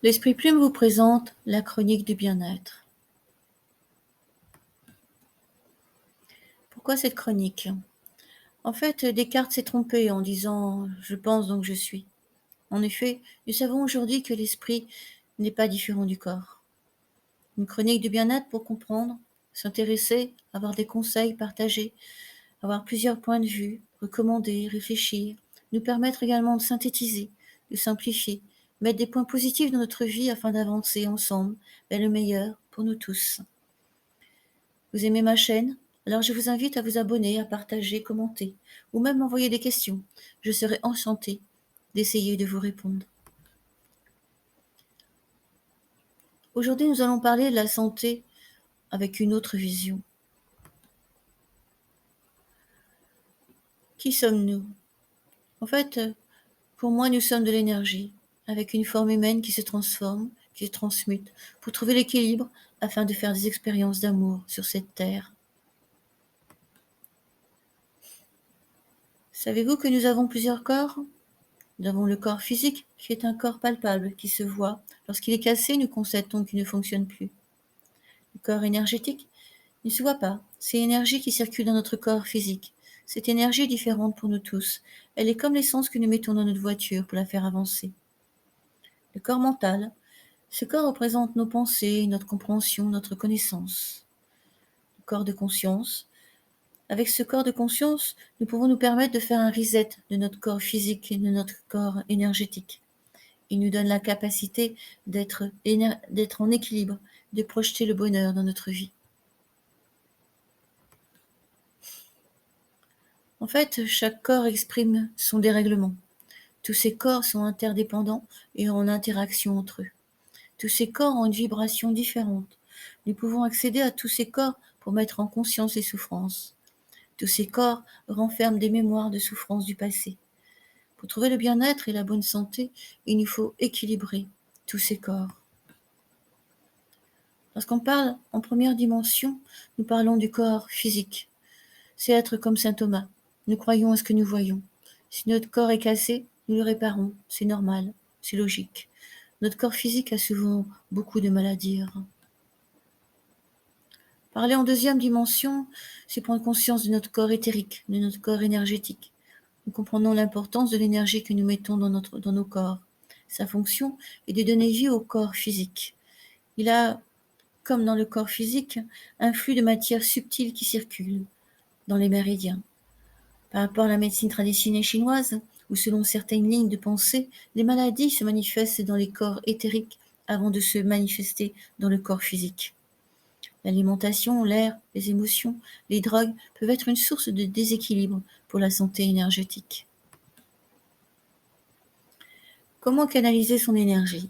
L'Esprit Plume vous présente la chronique du bien-être. Pourquoi cette chronique? En fait, Descartes s'est trompé en disant « je pense donc je suis ». En effet, nous savons aujourd'hui que l'esprit n'est pas différent du corps. Une chronique du bien-être pour comprendre, s'intéresser, avoir des conseils partagés, avoir plusieurs points de vue, recommander, réfléchir, nous permettre également de synthétiser, de simplifier, mettre des points positifs dans notre vie afin d'avancer ensemble vers le meilleur pour nous tous. Vous aimez ma chaîne? Alors je vous invite à vous abonner, à partager, commenter, ou même m'envoyer des questions. Je serai enchantée d'essayer de vous répondre. Aujourd'hui, nous allons parler de la santé avec une autre vision. Qui sommes-nous? En fait, pour moi, nous sommes de l'énergie, avec une forme humaine qui se transforme, qui se transmute, pour trouver l'équilibre afin de faire des expériences d'amour sur cette terre. Savez-vous que nous avons plusieurs corps? Nous avons le corps physique, qui est un corps palpable, qui se voit. Lorsqu'il est cassé, nous constatons qu'il ne fonctionne plus. Le corps énergétique ne se voit pas. C'est l'énergie qui circule dans notre corps physique. Cette énergie est différente pour nous tous. Elle est comme l'essence que nous mettons dans notre voiture pour la faire avancer. Le corps mental, ce corps représente nos pensées, notre compréhension, notre connaissance. Le corps de conscience, avec ce corps de conscience, nous pouvons nous permettre de faire un reset de notre corps physique et de notre corps énergétique. Il nous donne la capacité d'être en équilibre, de projeter le bonheur dans notre vie. En fait, chaque corps exprime son dérèglement. Tous ces corps sont interdépendants et en interaction entre eux. Tous ces corps ont une vibration différente. Nous pouvons accéder à tous ces corps pour mettre en conscience les souffrances. Tous ces corps renferment des mémoires de souffrances du passé. Pour trouver le bien-être et la bonne santé, il nous faut équilibrer tous ces corps. Lorsqu'on parle en première dimension, nous parlons du corps physique. C'est être comme saint Thomas. Nous croyons à ce que nous voyons. Si notre corps est cassé, nous le réparons. C'est normal, c'est logique. Notre corps physique a souvent beaucoup de mal à dire. Parler en deuxième dimension, c'est prendre conscience de notre corps éthérique, de notre corps énergétique. Nous comprenons l'importance de l'énergie que nous mettons dans nos corps. Sa fonction est de donner vie au corps physique. Il a, comme dans le corps physique, un flux de matière subtile qui circule dans les méridiens. Par rapport à la médecine traditionnelle chinoise, où selon certaines lignes de pensée, les maladies se manifestent dans les corps éthériques avant de se manifester dans le corps physique. L'alimentation, l'air, les émotions, les drogues peuvent être une source de déséquilibre pour la santé énergétique. Comment canaliser son énergie?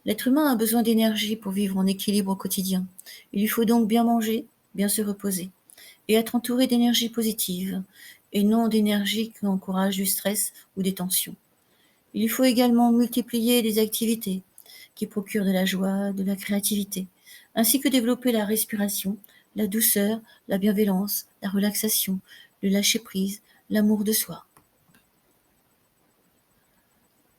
L'être humain a besoin d'énergie pour vivre en équilibre au quotidien. Il lui faut donc bien manger, bien se reposer, et être entouré d'énergie positive, et non d'énergie qui encourage du stress ou des tensions. Il lui faut également multiplier les activités qui procurent de la joie, de la créativité, ainsi que développer la respiration, la douceur, la bienveillance, la relaxation, le lâcher-prise, l'amour de soi.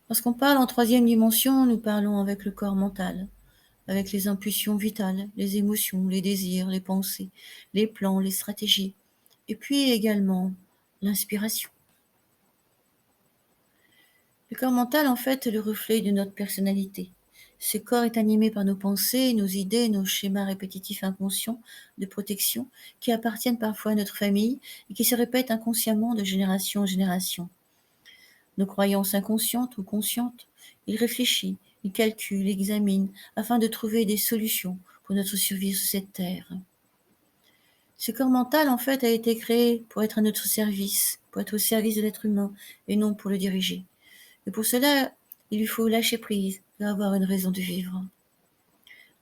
Lorsqu'on parle en troisième dimension, nous parlons avec le corps mental, avec les impulsions vitales, les émotions, les désirs, les pensées, les plans, les stratégies, et puis également l'inspiration. Le corps mental, en fait, est le reflet de notre personnalité. Ce corps est animé par nos pensées, nos idées, nos schémas répétitifs inconscients de protection qui appartiennent parfois à notre famille et qui se répètent inconsciemment de génération en génération. Nos croyances inconscientes ou conscientes, il réfléchit, il calcule, examine, afin de trouver des solutions pour notre survie sur cette terre. Ce corps mental, en fait, a été créé pour être à notre service, pour être au service de l'être humain, et non pour le diriger. Et pour cela, il lui faut lâcher prise et avoir une raison de vivre.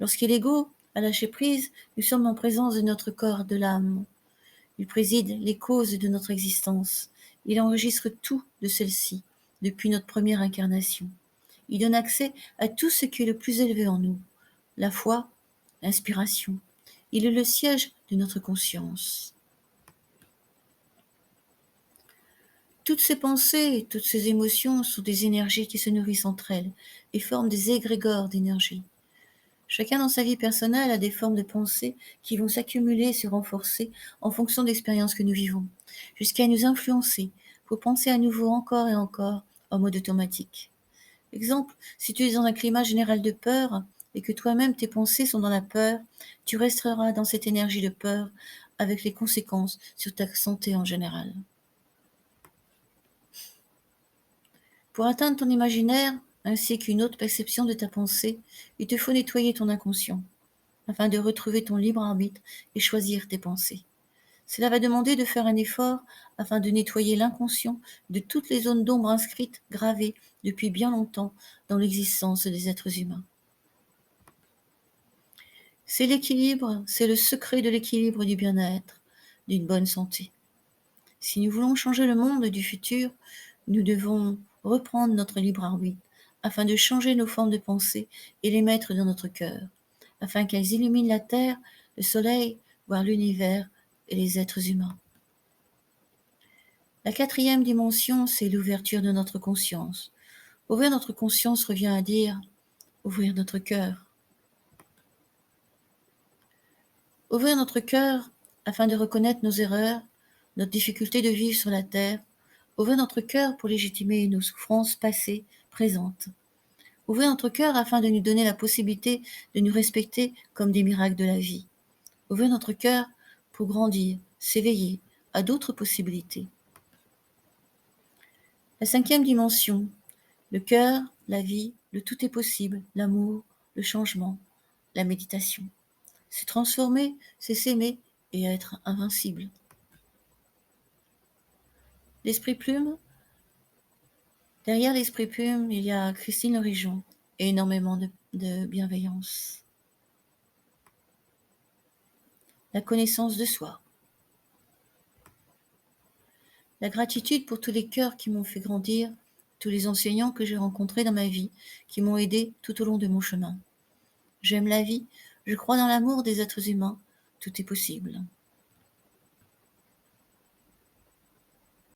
Lorsque l'ego a lâché prise, nous sommes en présence de notre corps de l'âme. Il préside les causes de notre existence. Il enregistre tout de celle-ci, depuis notre première incarnation. Il donne accès à tout ce qui est le plus élevé en nous. La foi, l'inspiration. Il est le siège de notre conscience. Toutes ces pensées et toutes ces émotions sont des énergies qui se nourrissent entre elles et forment des égrégores d'énergie. Chacun dans sa vie personnelle a des formes de pensée qui vont s'accumuler et se renforcer en fonction d'expériences que nous vivons, jusqu'à nous influencer pour penser à nouveau encore et encore en mode automatique. Exemple, si tu es dans un climat général de peur et que toi-même tes pensées sont dans la peur, tu resteras dans cette énergie de peur avec les conséquences sur ta santé en général. Pour atteindre ton imaginaire, ainsi qu'une autre perception de ta pensée, il te faut nettoyer ton inconscient, afin de retrouver ton libre arbitre et choisir tes pensées. Cela va demander de faire un effort afin de nettoyer l'inconscient de toutes les zones d'ombre inscrites, gravées depuis bien longtemps dans l'existence des êtres humains. C'est l'équilibre, c'est le secret de l'équilibre du bien-être, d'une bonne santé. Si nous voulons changer le monde du futur, nous devons reprendre notre libre arbitre afin de changer nos formes de pensée et les mettre dans notre cœur, afin qu'elles illuminent la terre, le soleil, voire l'univers et les êtres humains. La quatrième dimension, c'est l'ouverture de notre conscience. Ouvrir notre conscience revient à dire ouvrir notre cœur. Ouvrir notre cœur afin de reconnaître nos erreurs, notre difficulté de vivre sur la terre. Ouvrir notre cœur pour légitimer nos souffrances passées, présentes. Ouvrir notre cœur afin de nous donner la possibilité de nous respecter comme des miracles de la vie. Ouvrir notre cœur pour grandir, s'éveiller à d'autres possibilités. La cinquième dimension, le cœur, la vie, le tout est possible, l'amour, le changement, la méditation. Se transformer, c'est s'aimer et être invincible. L'esprit plume, derrière l'esprit plume, il y a Christine Lorigeon et énormément de bienveillance. La connaissance de soi. La gratitude pour tous les cœurs qui m'ont fait grandir, tous les enseignants que j'ai rencontrés dans ma vie, qui m'ont aidé tout au long de mon chemin. J'aime la vie, je crois dans l'amour des êtres humains, tout est possible.